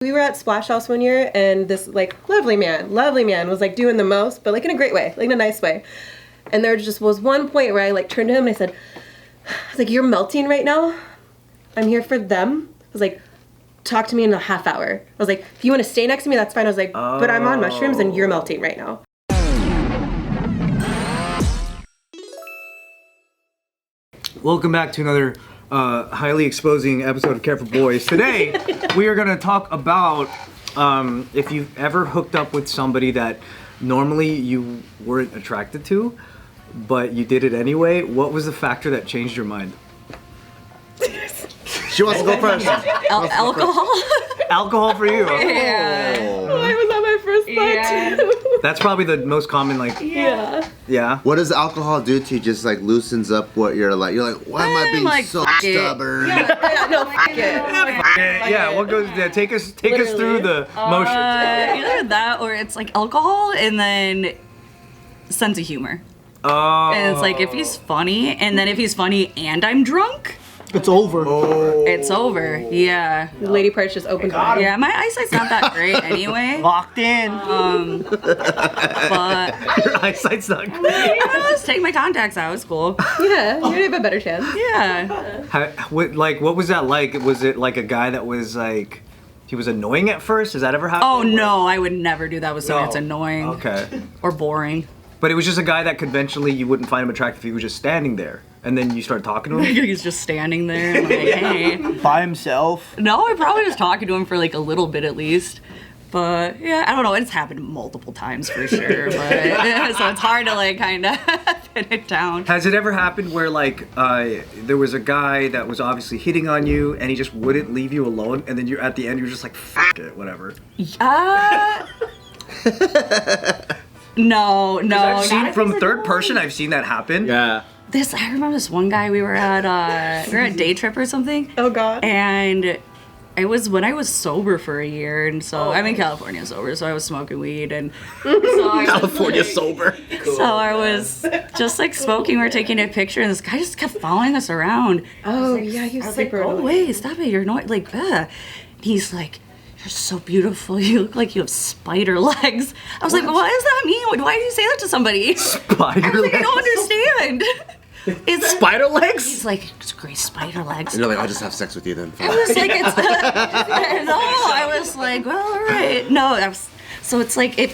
We were at Splash House one year, and this like lovely man was like doing the most, but like in a great way, like in a nice way. And there just was one point where I like turned to him and I said, I was like, "You're melting right now. I'm here for them." I was like, "Talk to me in a half hour." I was like, "If you want to stay next to me, that's fine." I was like, "But I'm on mushrooms and you're melting right now." Welcome back to another highly exposing episode of Care for Boys. Today, we are going to talk about if you've ever hooked up with somebody that normally you weren't attracted to, but you did it anyway. What was the factor that changed your mind? She wants to go first. Alcohol? Alcohol for you. Yeah. Oh, I was on my first thought too. That's probably the most common, like... Yeah. What does alcohol do to you? Just like loosens up what you're like. You're like, why am I being like, so fuck it. stubborn? No, fuck it. Yeah, what goes... Yeah, take us through the motions. Either that or it's like alcohol and then sense of humor. Oh. And it's like if he's funny, and then if he's funny and I'm drunk, it's over. it's over. Yeah. The lady part's just open. Yeah, my eyesight's not that great anyway. Locked in. But Your eyesight's not good. let's take my contacts out. It's cool. Yeah, you're gonna have a better chance. Yeah. What was that like? Was it like a guy that was like... He was annoying at first? Has that ever happened? Oh no, I would never do that with someone that's annoying. Okay. Or boring. But it was just a guy that conventionally you wouldn't find him attractive if he was just standing there. And then you start talking to him? He's just standing there and like, hey. By himself. No, I probably was talking to him for like a little bit at least. But yeah, I don't know. It's happened multiple times for sure. But so it's hard to like kind of pin it down. Has it ever happened where like there was a guy that was obviously hitting on you and he just wouldn't leave you alone, and then you're at the end you're just like, F it, whatever? No. I've seen from third person, I've seen that happen. Yeah. I remember this one guy. We were at a day trip or something. Oh God. And it was when I was sober for a year, and so I'm in California sober, so I was smoking weed, and so California sober. So I was just like smoking. We were taking a picture, and this guy just kept following us around. Oh yeah, he I was was like, super. "Oh wait, stop it! You're not like." He's like, "You're so beautiful. You look like you have spider legs." I was like, "What does that mean? Why do you say that to somebody?" Spider I was like, "I legs? don't understand." It's Spider legs? He's like, "It's great spider legs." And you're like, I'll just have sex with you then. I was like, "It's." No, I was like, "Well, all right." No, so it's like it.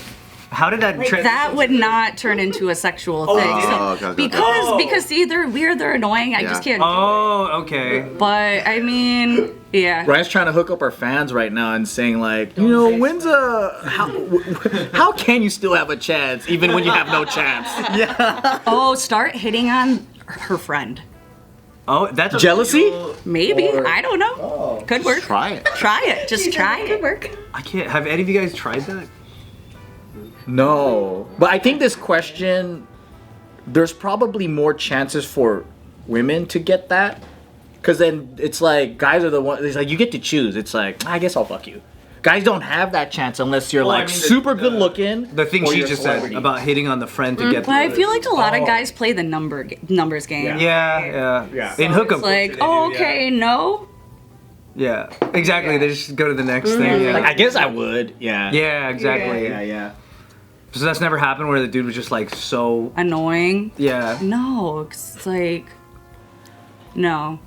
How did that That would not turn into a sexual thing. So, okay. Because see, they're weird, they're annoying. I just can't. Oh, okay. But I mean, yeah. Ryan's trying to hook up our fans right now and saying like, you know, how can you still have a chance even when you have no chance? Yeah. Oh, start hitting on her friend. Oh, that's Jealousy? Maybe. I don't know. Could work. Try it. Try it. Just try Could it. work. I can't. Have any of you guys tried that? No. But I think this question, there's probably more chances for women to get that. Because then it's like, guys are the ones, it's like, you get to choose. It's like, I guess I'll fuck you. Guys don't have that chance unless you're Well, I like mean, super good looking. The thing or she you're a just said celebrity. about hitting on the friend to get But I feel like a lot of guys play the numbers game. Yeah. In hookup It's like, oh, okay, no. Yeah, exactly. They just go to the next thing. Yeah. Like, I guess I would. Yeah. Yeah, exactly. Yeah. So that's never happened where the dude was just like so. Annoying. Yeah. No, it's like, no.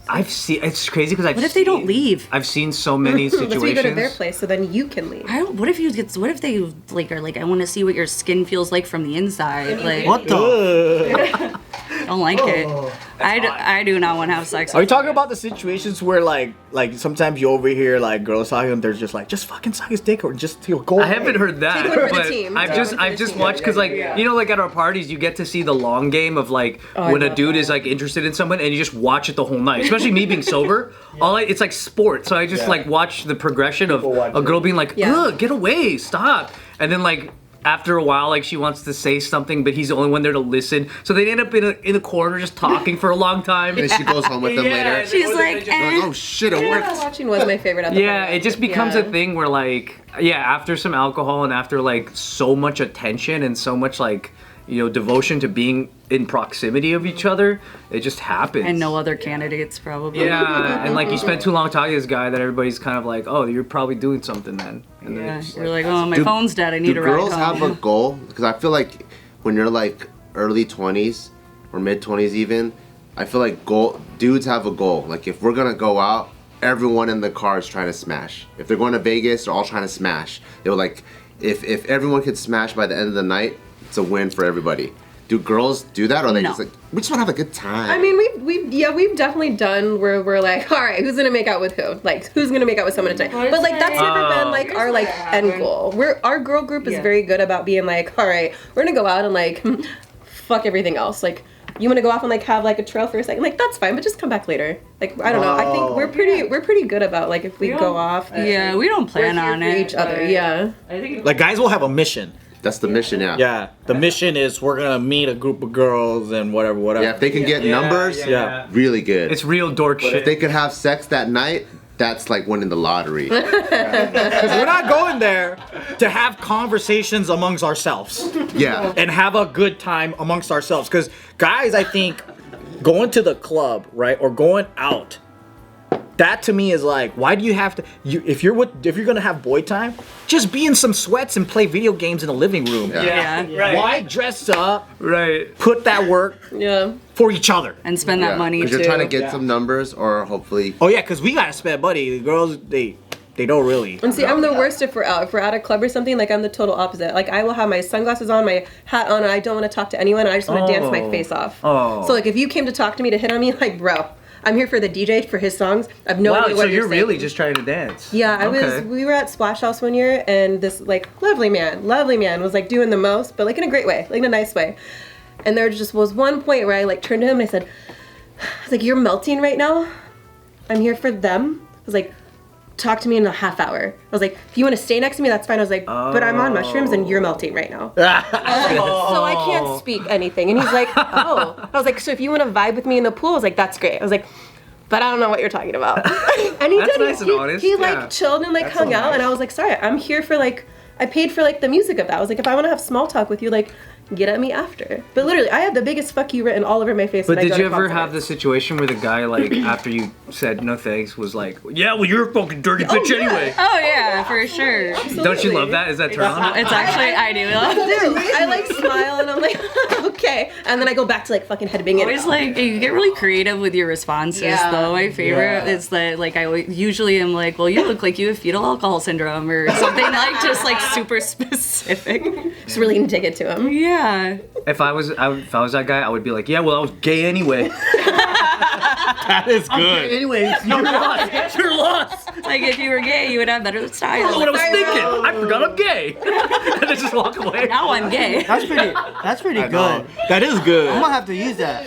I've seen. It's crazy because What if they don't leave? I've seen so many Let's say you go to their situations. place, so then you can leave. What if they like are like, I want to see what your skin feels like from the inside. Like, What the? I don't like it. I do not want to have sex. Are you with talking about the situations where like sometimes you overhear like girls talking and they're just like, just fucking suck his dick or just go I haven't heard that, Take one for the but team. I've Take just one for I've the just team. watched because like you know like at our parties you get to see the long game of like when a dude is like interested in someone and you just watch it the whole night. Especially me being sober, it's like sport, so I just like watch the progression of a girl being like, ugh, get away, stop, and then like. After a while, like she wants to say something, but he's the only one there to listen. So they end up in a corner just talking for a long time. And she goes home with them later. She's like, You're like, oh shit, it worked. Watching was my favorite at the Yeah, party. it just becomes Yeah. a thing where like, yeah, after some alcohol and after like so much attention and so much like devotion to being in proximity of each other. It just happens. And no other candidates, probably. Yeah, and like you spend too long talking to this guy that everybody's kind of like, oh, you're probably doing something then. And then Yeah, it's you're like, oh, my phone's dead. I need Do a ride girls home. have a goal? Because I feel like when you're like early 20s or mid 20s even, I feel like dudes have a goal. Like if we're gonna go out, everyone in the car is trying to smash. If they're going to Vegas, they're all trying to smash. They were like, if everyone could smash by the end of the night, it's a win for everybody. Do girls do that, or are they just like, we just want to have a good time? I mean, we've definitely done where we're like, all right, who's gonna make out with who? Like, who's gonna make out with someone tonight? But like, that's never been like our like end goal. Our girl group is very good about being like, all right, we're gonna go out and like, fuck everything else. Like, you want to go off and like have like a trail for a second? Like, that's fine, but just come back later. Like, I don't know. I think we're pretty good about like if we go off. Yeah, we don't plan we're here on for it. each other. Yeah. I think Like guys will have a mission. That's the mission, yeah. Yeah, the mission is we're gonna meet a group of girls and whatever. Yeah, if they can get numbers, yeah. really good. It's real dork But shit. if they could have sex that night, that's like winning the lottery. Because we're not going there to have conversations amongst ourselves Yeah. and have a good time amongst ourselves. Because guys, I think going to the club, right, or going out, that to me is like, why do you have to? If you're gonna have boy time, just be in some sweats and play video games in the living room. Yeah. yeah. Right. Why dress up? Right. Put that work Yeah. for each other. And spend that money too. Because you're trying to get some numbers, or hopefully. Oh yeah, because we gotta spend money. The girls, they don't really. And see, I'm the worst if we're out. If we're at a club or something, like I'm the total opposite. Like I will have my sunglasses on, my hat on, and I don't want to talk to anyone. I just want to dance my face off. Oh. So like if you came to talk to me to hit on me, like bro, I'm here for the DJ for his songs. I have no Wow, idea so what you're saying. really just trying to dance. Yeah, Okay. we were at Splash House one year, and this like lovely man was like doing the most, but like in a great way, like in a nice way. And there just was one point where I like turned to him and I said, I was like, you're melting right now. I'm here for them. I was like, talk to me in a half hour. I was like, if you want to stay next to me, that's fine. I was like, but I'm on mushrooms and you're melting right now. So I can't speak anything. And he's like, oh. I was like, so if you want to vibe with me in the pool, I was like, that's great. I was like, but I don't know what you're talking about. And he That's did. nice and honest, He yeah. like chilled and like hung out, and I was like, sorry, I'm here for like, I paid for like the music of that. I was like, if I want to have small talk with you, like, get at me after. But literally, I had the biggest fuck you written all over my face. But when I did go you to ever have concerts. the situation where the guy, like, after you said no thanks, was like, yeah, well, you're a fucking dirty bitch yeah. anyway. Oh yeah, for sure. Don't you love that? Is that turn on? It's actually I do. I like smile and I'm like, okay. And then I go back to like fucking headbanging. Always like you get really creative with your responses though. My favorite is that like I usually am like, well, you look like you have fetal alcohol syndrome or something like just like super specific. Just really dig it to him. Yeah. If I was that guy, I would be like, yeah, well, I was gay anyway. That is good. Anyway, you're lost. You're lost. Like if you were gay, you would have better style. That's what I was thinking. I forgot I'm gay. And then just walk away. Now I'm gay. That's pretty good. That is good. I'm gonna have to use that.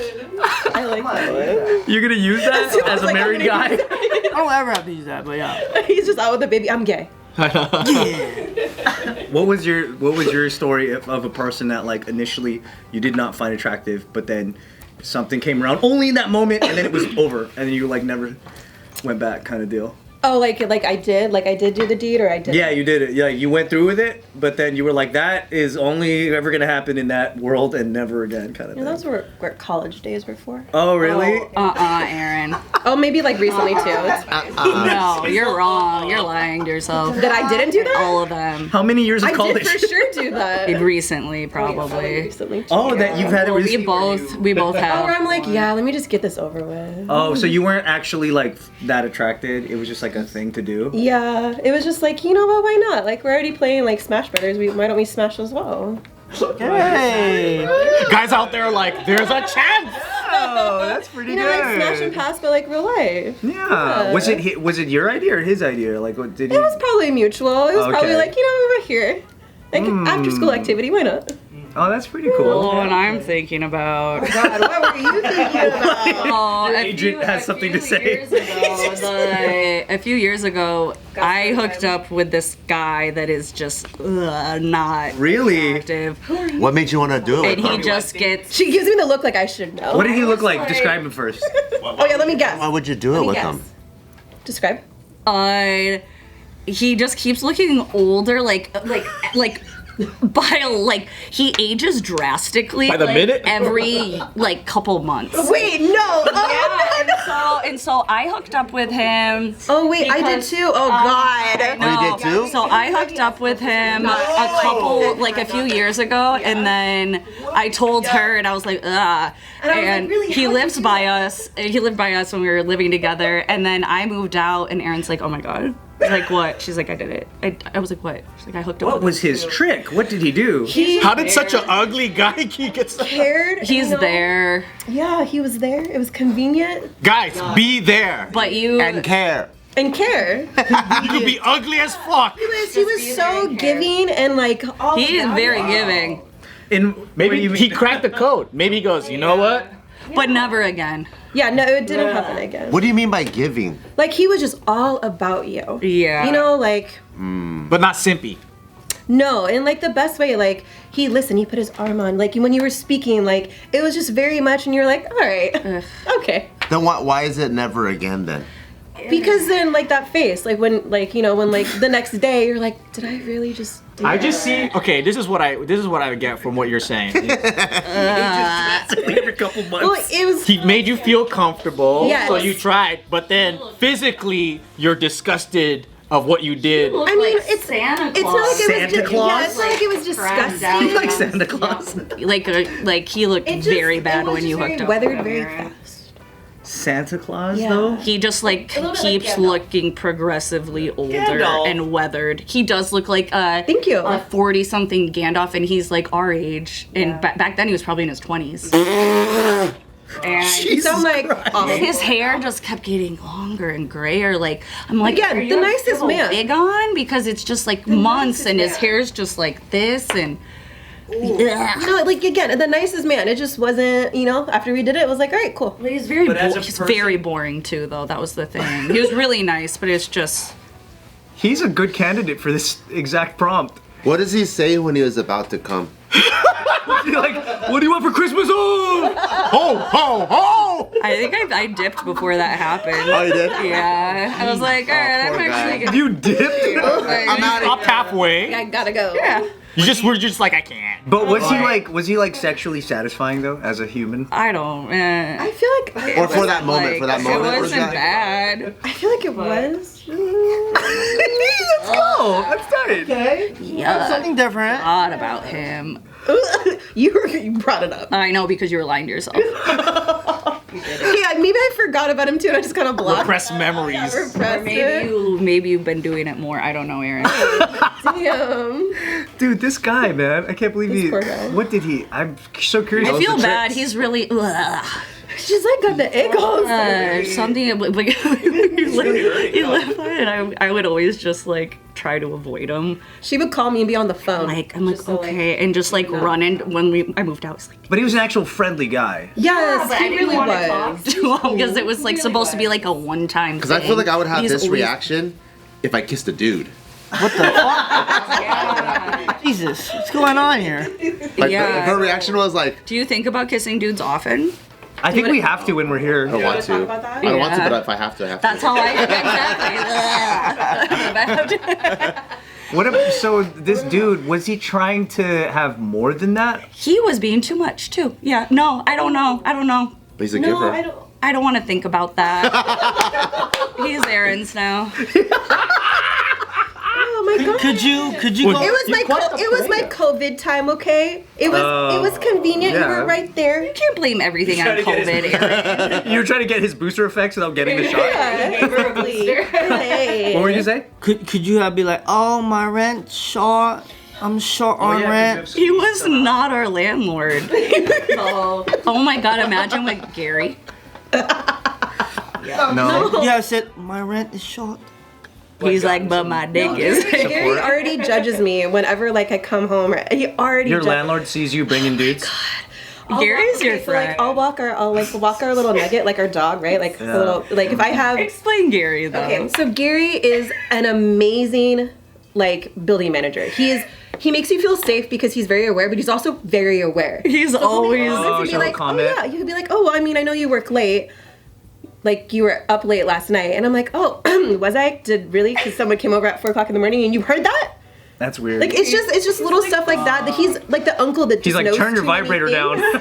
I like that. You're gonna use that as a like, married I'm guy? I don't ever have to use that, but yeah. He's just out with the baby. I'm gay. What was your story of a person that like initially you did not find attractive, but then something came around only in that moment, and then it was over, and then you like never went back, kind of deal? Oh, like I did do the deed, or I did. Yeah, you did it. Yeah, you went through with it, but then you were like, that is only ever gonna happen in that world and never again, kind of Yeah, thing. those were what college days were for. Oh, really? Aaron. Oh, maybe like recently too. It's No, you're wrong. You're lying to yourself. that I didn't do that. All of them. How many years of I college? did for sure do that. Recently, probably. Recently. Too. Oh, that you've had it Well, recently. we both Oh, have. where I'm like, yeah, let me just get this over with. Oh, so you weren't actually like that attracted? It was just like a thing to do? Yeah, it was just like, you know what, why not? Like, we're already playing like Smash Brothers. Why don't we smash as well? Hey. Guys out there are like, there's a chance. Oh, that's pretty You know, like smash and pass, but like real life. Yeah. Was it your idea or his idea? Like, what did he? It was probably mutual. It was probably Okay. like, you know, we're here. Like, after school activity, why not? Oh, that's pretty cool. Oh, and I'm thinking about. God, what were you thinking about? Oh, Your agent has something to say. A few years ago, I hooked up with this guy that is just not Really? attractive, What made you want to do it? and he just gets. She gives me the look like I should know. What did he look like? Describe him first. Oh yeah, let me guess. Why would you do it Let me with guess. him? Describe. He just keeps looking older, like by like he ages drastically By the minute? every like couple months. Wait, no. And so I hooked up with him. Oh wait, I did because- too. Oh God. Oh, you did too? So I hooked up with him a few years ago, and then I told her, and I was like, ugh. And really, he how'd lives you do by us. He lived by us when we were living together, and then I moved out, and Erin's like, oh my God. Like, what? She's like, I did it. I was like, what? She's like, I hooked up What with was him. his trick? What did he do? How did such an ugly guy get stuff? Cared. He's you know? there, Yeah, he was there. It was convenient Guys, be there but you... And care. and care. You could be ugly as fuck. He was so giving and like all. He is about very it. giving, In Maybe he cracked the code. Maybe he goes, you know what? but never again. Yeah, no, it didn't happen again. What do you mean by giving? Like he was just all about you. Yeah. You know, like But not simpy. no, in like the best way. Like he listened, he put his arm on. Like when you were speaking, like it was just very much, and you're like, all right, okay. Then why is it never again then? Because then like that face, like when like you know when like the next day you're like, did I really just? Do I that? just see. Okay, this is what I get from what you're saying. every couple months. Well, it was. He made you feel comfortable, Yes. so you tried. But then physically, you're disgusted of what you did. I mean, it's Santa It's not like it Santa was. Claus? Yeah, it's not like it was disgusting. like Santa Claus. like he looked It just- very it bad was when you just hooked up. Weathered with very him. fast. Santa Claus, Yeah. though? He just like little bit keeps like Gandalf. looking progressively older Gandalf. and weathered. He does look like Thank you. a 40-something Gandalf, and he's like our age. And back then he was probably in his 20s. And So I'm like, oh, his hair just kept getting longer and grayer. Like I'm like, Again, are you the gonna nicest put a man. wig on because it's just like months, nicest and his man. hair's just like this and. no, like again, the nicest man. It just wasn't, you know. After we did it, it was like, all right, cool. He's very But as a he's person- very boring too, though. That was the thing. He was really nice, but it's just. He's a good candidate for this exact prompt. What does he say when he was about to come? You're like, what do you want for Christmas? Oh! Ho ho ho! I think I dipped before that happened. Oh, you did? Yeah, I was like, all right, I'm poor actually gonna. You dipped? I'm out Up halfway. I gotta go. Yeah, You were just like, I can't. But was he like sexually satisfying though, as a human? I don't. I feel like Or for that moment, Like, for that moment. it was wasn't that- bad. I feel like it was. Let's go. That's tight. Yeah, Something different. thought about him. You brought it up. I know because you were lying to yourself. Yeah, maybe I forgot about him too, and I just kind of blocked. Repressed memories. Repressed it. Maybe you've been doing it more. I don't know, Erin. Damn. Dude, this guy, man, I can't believe This he. poor guy. What did he? I'm so curious. I feel the bad. tricks. He's really She's like got the ickles. something. Like, he lived by it. I would always just like try to avoid him. She would call me and be on the phone. Like I'm like Just so, like, okay, and just like run in when I moved out. I was like. But he was an actual friendly guy. Yes, he really was. Because it was like supposed to be like a one-time. Because I feel like I would have He's this always- reaction if I kissed a dude. What the fuck? Jesus, what's going on here? Like, Yeah. her reaction was like, Do you think about kissing dudes often? I think we have to when we're here. I don't want talk to. about that? I don't want to, Yeah. but if I have to, I have That's to. how I exactly. What? So this dude, was he trying to have more than that? He was being too much too. Yeah. No, I don't know. But he's a No, giver. I don't. I don't want to think about that. He's Erin's now. Oh my god. Could you go? It was my COVID time, okay? It was convenient. yeah. You were right there. You can't blame everything on Trying to get COVID, Erin. You were trying to get his booster effects without getting the shot. Hey. What were you gonna say? Could you have be like, oh, my rent short. I'm short on rent. He was not our landlord. Oh my god, imagine with Gary. No. Yeah, I said my rent is short. He's like, but my dick is. Gary already judges me whenever like I come home. Or, he already. Your judges- landlord sees you bringing dudes. I'll Gary's walk- your okay, so, like, friend. I'll walk our little nugget, like our dog, right? Like the little, like if I have. Explain Gary though. Okay, so Gary is an amazing like building manager. He makes you feel safe because he's very aware, but he's also very aware. He's always. Oh, He'd be so like, comment. oh yeah, you could be like, oh, well, I mean, I know you work late. Like you were up late last night, and I'm like, oh, was I? Did really? Because someone came over at 4:00 in the morning, and you heard that? That's weird. Like it's just little stuff like that he's like the uncle that just He's like, knows turn your too many vibrator down. things.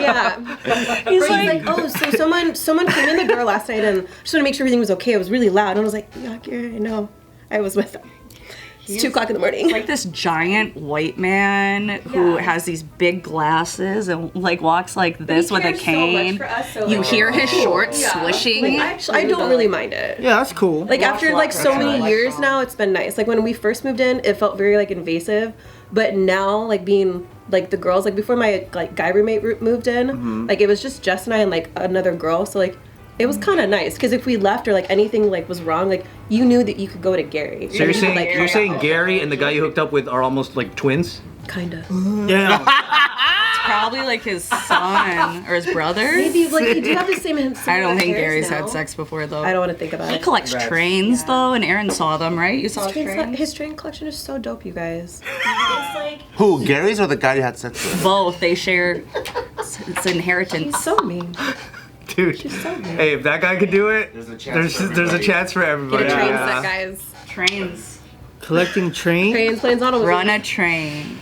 Yeah. He's like, oh, so someone came in the door last night and just want to make sure everything was okay. It was really loud. And I was like, yeah, Gary, I know. I was with them. It's 2:00 in the morning. Like this giant white man who has these big glasses and like walks like this with a cane. So much for us, so you like, hear his shorts swishing. Like, I don't really mind it. Yeah, that's cool. Like after like so many years now, it's been nice. Like when we first moved in, it felt very like invasive, but now like being like the girls, like before my like guy roommate moved in, like it was just Jess and I and like another girl. So like it was kind of nice because if we left or like anything like was wrong, like you knew that you could go to Gary. So you're saying Gary and the guy you hooked up with are almost like twins? Kinda. Damn. It's probably like his son or his brother. Maybe like they do have the same. I don't think Gary's now. had sex before though. I don't want to think about He it. collects trains though, and Erin saw them, right? You saw His trains? his train collection is so dope, you guys. It's like Who? Gary's or the guy you had sex with? Both. They share. It's inheritance. he's so mean. Dude. So mean. Hey, if that guy could do it, There's a chance for there's a everybody. chance for Get everybody. a train Yeah. set, guys. Trains. Collecting trains? Trains, planes, automobiles. Run a train.